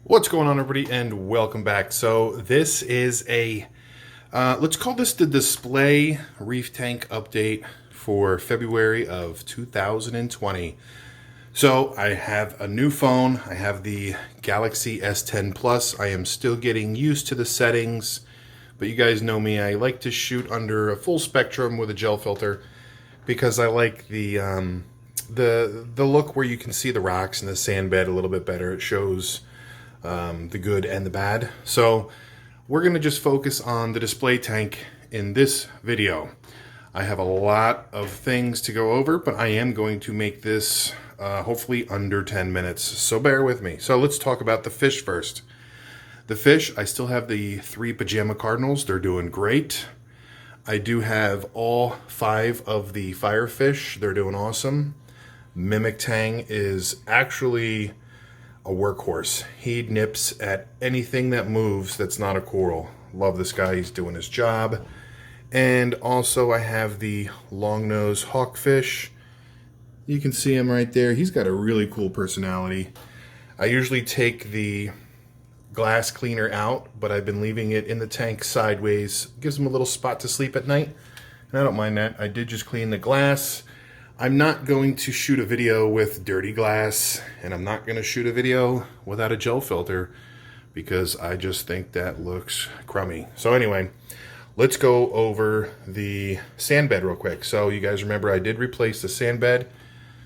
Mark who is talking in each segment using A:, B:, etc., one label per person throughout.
A: What's going on, everybody, and welcome back. So this is a let's call this the display reef tank update for February of 2020. So I have a new phone. I have the Galaxy S10 Plus. I am still getting used to the settings, but you guys know me. I like to shoot under a full spectrum with a gel filter because I like the look where you can see the rocks and the sand bed a little bit better. It shows the good and the bad. So we're going to just focus on the display tank in this video. I have a lot of things to go over, but I am going to make this hopefully under 10 minutes. So bear with me. So let's talk about the fish first. The fish, I still have the 3 pajama cardinals. They're doing great. I do have all 5 of the firefish. They're doing awesome. Mimic Tang is actually a workhorse. He nips at anything that moves that's not a coral. Love this guy. He's doing his job. And also I have the long-nosed hawkfish. You can see him right there. He's got a really cool personality. I usually take the glass cleaner out, but I've been leaving it in the tank sideways. Gives him a little spot to sleep at night, and I don't mind that. I did just clean the glass. I'm not going to shoot a video with dirty glass, and I'm not going to shoot a video without a gel filter because I just think that looks crummy. So anyway, let's go over the sand bed real quick. So you guys remember I did replace the sand bed.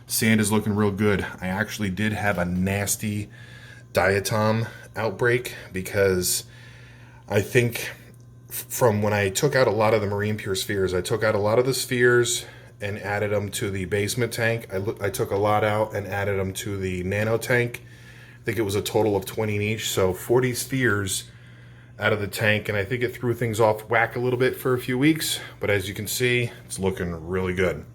A: Sand is looking real good. I actually did have a nasty Diatom Outbreak because I think from when I took out a lot of the marine pure spheres, I took out a lot of the spheres and added them to the basement tank. I took a lot out and added them to the nano tank. I think it was a total of 20 in each, so 40 spheres out of the tank, and I think it threw things off whack a little bit for a few weeks, but as you can see, it's looking really good.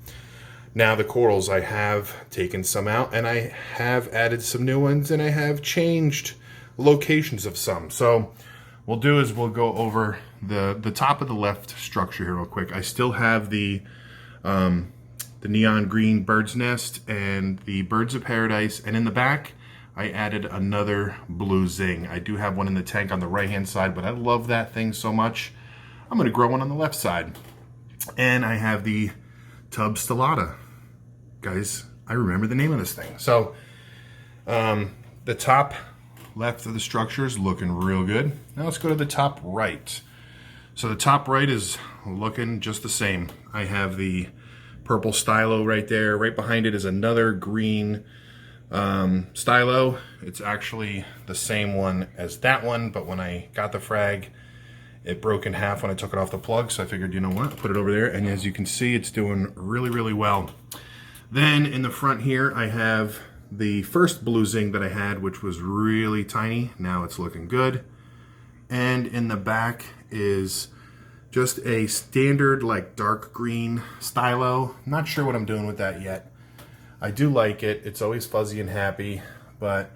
A: Now the corals, I have taken some out, and I have added some new ones, and I have changed locations of some. So what we'll do is we'll go over the top of the left structure here real quick. I still have the neon green bird's nest and the birds of paradise, and in the back I added another blue zing. I do have one in the tank on the right hand side, but I love that thing so much I'm going to grow one on the left side. And I have the tub stellata. Guys, I remember the name of this thing. So the top left of the structure is looking real good. Now let's go to the top right. So the top right is looking just the same. I have the purple stylo right there. Right behind it is another green stylo. It's actually the same one as that one, but when I got the frag, it broke in half when I took it off the plug, so I figured, you know what, put it over there, and as you can see, it's doing really, really well. Then in the front here, I have the first blue zing that I had, which was really tiny. Now it's looking good. And in the back is just a standard like dark green stylo. Not sure what I'm doing with that yet. I do like it. It's always fuzzy and happy, but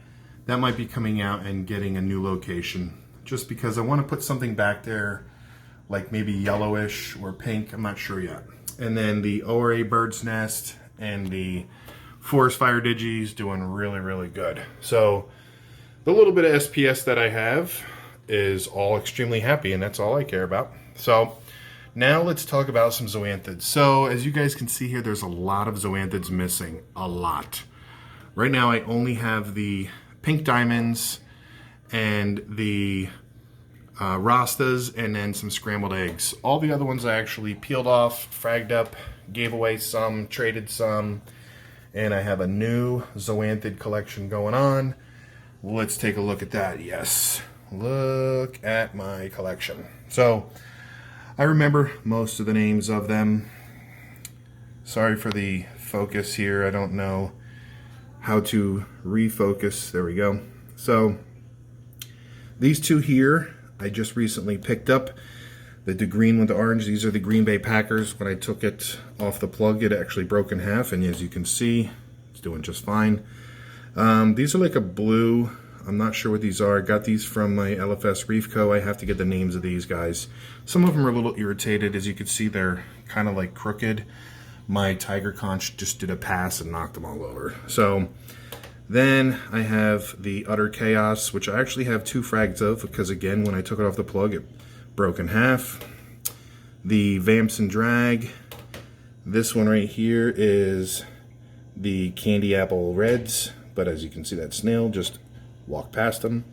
A: that might be coming out and getting a new location just because I want to put something back there like maybe yellowish or pink. I'm not sure yet. And then the ORA bird's nest and the forest fire digis doing really, really good. So the little bit of SPS that I have is all extremely happy, and that's all I care about. So now let's talk about some Zoanthids. So as you guys can see here, there's a lot of Zoanthids missing, a lot. Right now I only have the pink diamonds and the rastas and then some scrambled eggs. All the other ones I actually peeled off, fragged up, gave away some, traded some, and I have a new Zoanthid collection going on. Let's take a look at that. Yes. Look at my collection. So I remember most of the names of them. Sorry for the focus here. I don't know how to refocus. There we go. So these two here, I just recently picked up. The green with the orange, these are the Green Bay Packers. When I took it off the plug, it actually broke in half, and as you can see, it's doing just fine. These are like a blue. I'm not sure what these are. I got these from my LFS Reef Co. I have to get the names of these guys. Some of them are a little irritated. As you can see, they're kind of like crooked. My Tiger Conch just did a pass and knocked them all over. So Then I have the Utter Chaos, which I actually have 2 frags of, because again, when I took it off the plug, it broke in half. The Vamps and Drag. This one right here is the Candy Apple Reds, but as you can see, that snail, just walk past them.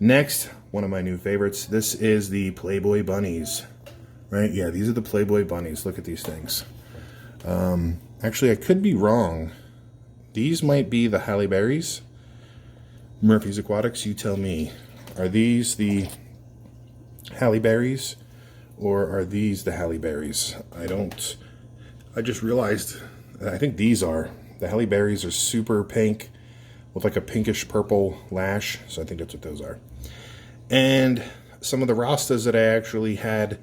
A: Next, one of my new favorites, this is the Playboy Bunnies. Right, yeah, these are the Playboy Bunnies. Look at these things. Actually, I could be wrong. These might be the Halle Berries. Murphy's Aquatics, you tell me. Are these the Halle Berries, or are these the Halle Berries? I just realized, I think these are. The Halle Berries are super pink with like a pinkish purple lash, so I think that's what those are. And some of the Rastas that I actually had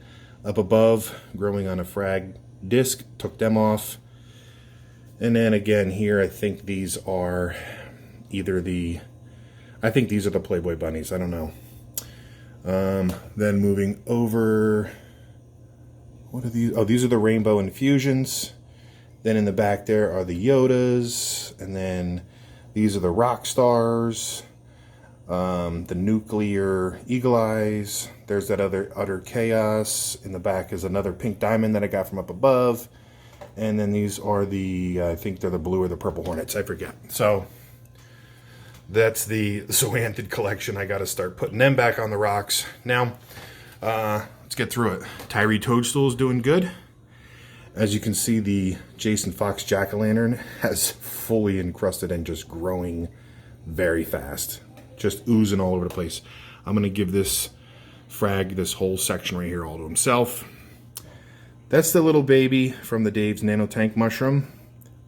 A: up above growing on a frag disc, took them off. And then again here, I think these are either I think these are the Playboy Bunnies, I don't know. Then moving over, what are these? Oh, these are the Rainbow Infusions. Then in the back there are the Yodas, and then these are the Rock Stars, the Nuclear Eagle Eyes. There's that other Utter Chaos. In the back is another pink diamond that I got from up above. And then these are the, I think they're the blue or the purple hornets, I forget. So that's the Zoanthid Collection. I got to start putting them back on the rocks. Now, let's get through it. Tyree Toadstool is doing good. As you can see, the Jason Fox Jack-o'-lantern has fully encrusted and just growing very fast. Just oozing all over the place. I'm going to give this frag, this whole section right here, all to himself. That's the little baby from the Dave's Nano Tank mushroom.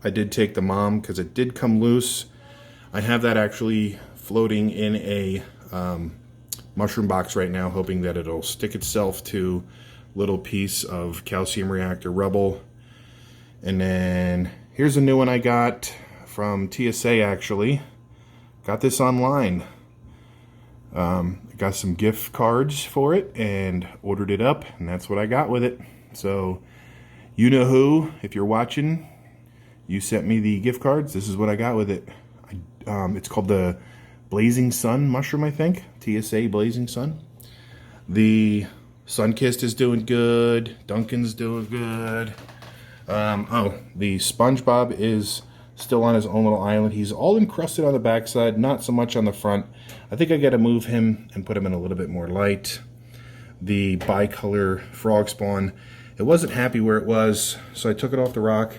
A: I did take the mom because it did come loose. I have that actually floating in a mushroom box right now, hoping that it'll stick itself to a little piece of calcium reactor rubble. And then here's a new one I got from TSA actually. Got this online. Got some gift cards for it and ordered it up, and that's what I got with it. So, you know who, if you're watching, you sent me the gift cards. This is what I got with it. It's called the Blazing Sun mushroom, I think. TSA Blazing Sun. The Sunkissed is doing good. Duncan's doing good. Oh, the SpongeBob is still on his own little island. He's all encrusted on the backside, not so much on the front. I think I got to move him and put him in a little bit more light. The bicolor frog spawn, it wasn't happy where it was, so I took it off the rock,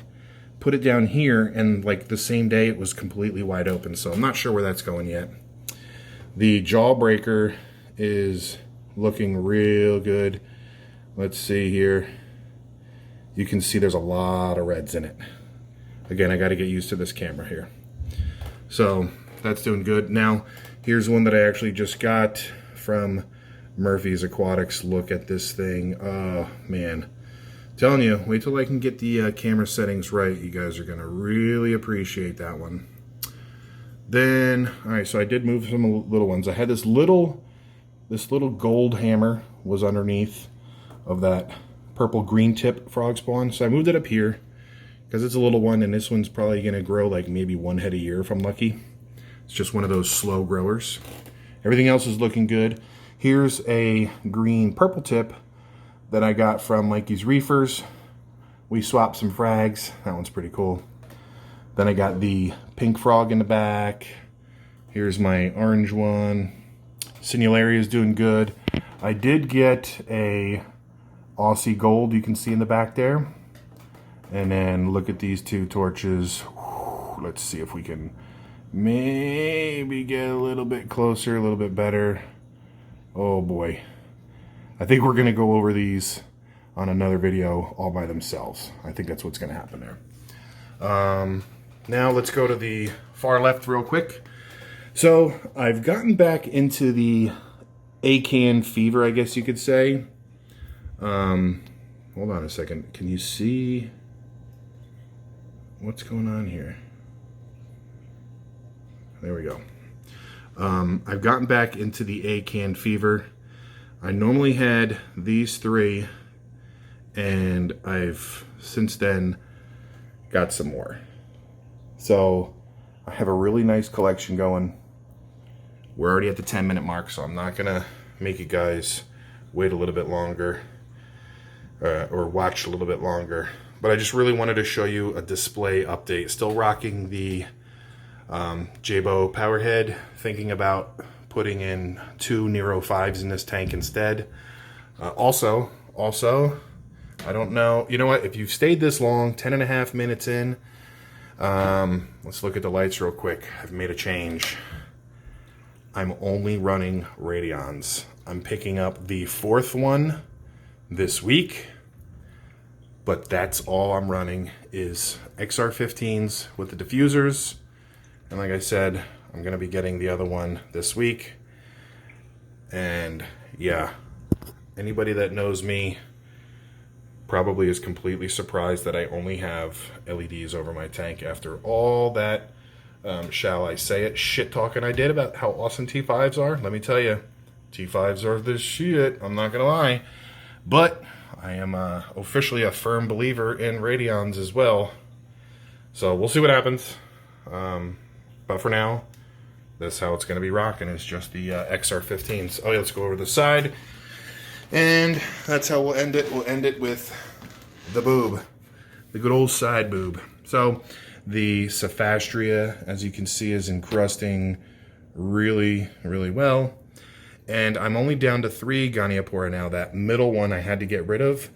A: put it down here, and like the same day it was completely wide open, so I'm not sure where that's going yet. The Jawbreaker is looking real good. Let's see here. You can see there's a lot of reds in it. Again, I got to get used to this camera here. So that's doing good. Now, here's one that I actually just got from Murphy's Aquatics. Look at this thing. Oh, man. I'm telling you, wait till I can get the camera settings right. You guys are going to really appreciate that one. Then, all right, so I did move some little ones. I had this little gold hammer was underneath of that purple green tip frog spawn. So I moved it up here because it's a little one, and this one's probably going to grow like maybe one head a year if I'm lucky. It's just one of those slow growers. Everything else is looking good. Here's a green purple tip that I got from Mikey's Reefers. We swapped some frags. That one's pretty cool. Then I got the pink frog in the back. Here's my orange one. Sinularia is doing good. I did get a Aussie Gold, you can see in the back there. And then look at these two torches. Let's see if we can maybe get a little bit closer, a little bit better. Oh boy. I think we're gonna go over these on another video all by themselves. I think that's what's gonna happen there. Now let's go to the far left real quick. So I've gotten back into the ACAN fever, I guess you could say. Hold on a second. Can you see what's going on here? There we go. I've gotten back into the ACAN fever. I normally had these three, and I've since then got some more. So I have a really nice collection going. We're already at the 10-minute mark, so I'm not gonna make you guys wait a little bit longer or watch a little bit longer. But I just really wanted to show you a display update. Still rocking the Jabo Powerhead, thinking about putting in 2 Nero 5s in this tank instead. Also, I don't know, you know what, if you've stayed this long, 10.5 minutes in, let's look at the lights real quick. I've made a change. I'm only running Radions. I'm picking up the 4th one this week, but that's all I'm running is XR15s with the diffusers. And like I said, I'm gonna be getting the other one this week. And yeah, anybody that knows me probably is completely surprised that I only have LEDs over my tank after all that, shall I say it, shit talking I did about how awesome T5s are. Let me tell you, T5s are the shit, I'm not gonna lie. But I am officially a firm believer in Radions as well. So we'll see what happens. But for now, that's how it's gonna be rocking, is just the XR15s. Oh yeah, let's go over the side. And that's how we'll end it. We'll end it with the boob, the good old side boob. So the Cephastria, as you can see, is encrusting really, really well. And I'm only down to 3 Goniopora now. That middle one I had to get rid of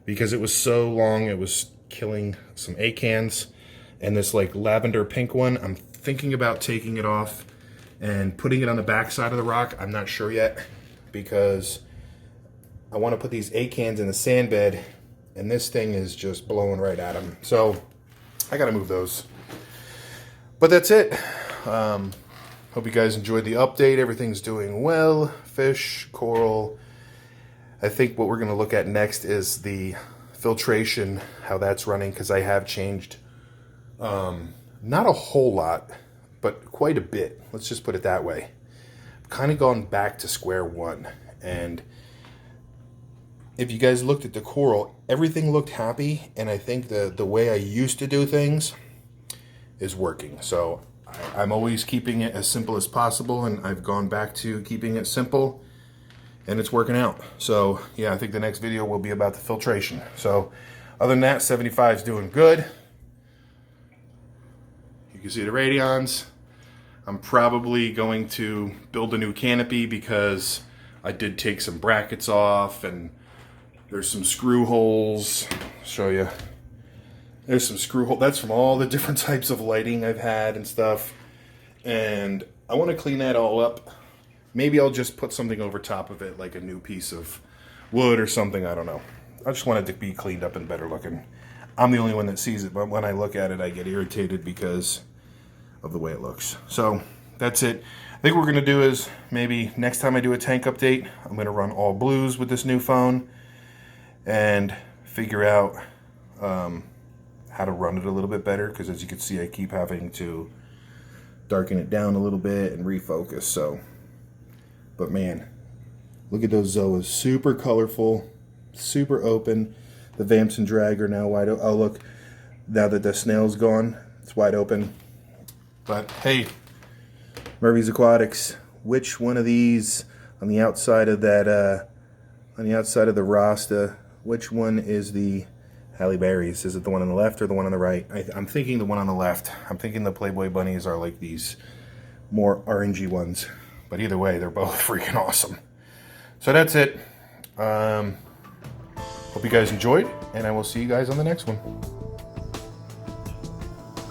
A: because it was so long, it was killing some acans. And this like lavender pink one, I'm thinking about taking it off and putting it on the back side of the rock. I'm not sure yet because I want to put these acans in the sand bed, and this thing is just blowing right at them. So I got to move those. But that's it. Hope you guys enjoyed the update. Everything's doing well. Fish, coral. I think what we're going to look at next is the filtration, how that's running, because I have changed not a whole lot, but quite a bit. Let's just put it that way. I've kind of gone back to square one. And if you guys looked at the coral, everything looked happy, and I think the way I used to do things is working. So I'm always keeping it as simple as possible, and I've gone back to keeping it simple, and it's working out. So yeah, I think the next video will be about the filtration. So other than that, 75 is doing good. You can see the Radions. I'm probably going to build a new canopy because I did take some brackets off, and there's some screw holes. I'll show you. There's some screw holes. That's from all the different types of lighting I've had and stuff. And I want to clean that all up. Maybe I'll just put something over top of it, like a new piece of wood or something. I don't know. I just want it to be cleaned up and better looking. I'm the only one that sees it, but when I look at it, I get irritated because of the way it looks. So that's it. I think what we're going to do is maybe next time I do a tank update, I'm going to run all blues with this new phone and figure out how to run it a little bit better, because as you can see, I keep having to darken it down a little bit and refocus. So, but man, look at those Zoas, super colorful, super open. The Vamps and Drag are now wide open. Oh look, now that the snail's gone, it's wide open. But hey, Murphy's Aquatics, which one of these on the outside of that, on the outside of the Rasta, which one is the Halle Berry's? Is it the one on the left or the one on the right? I'm thinking the one on the left. I'm thinking the Playboy Bunnies are like these more orangey ones. But either way, they're both freaking awesome. So that's it. Hope you guys enjoyed, and I will see you guys on the next one.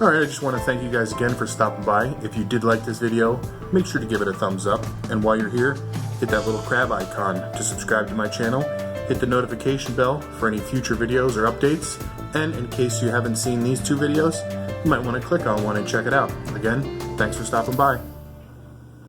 A: Alright, I just want to thank you guys again for stopping by. If you did like this video, make sure to give it a thumbs up. And while you're here, hit that little crab icon to subscribe to my channel. Hit the notification bell for any future videos or updates. And in case you haven't seen these 2 videos, you might want to click on one and check it out. Again, thanks for stopping by.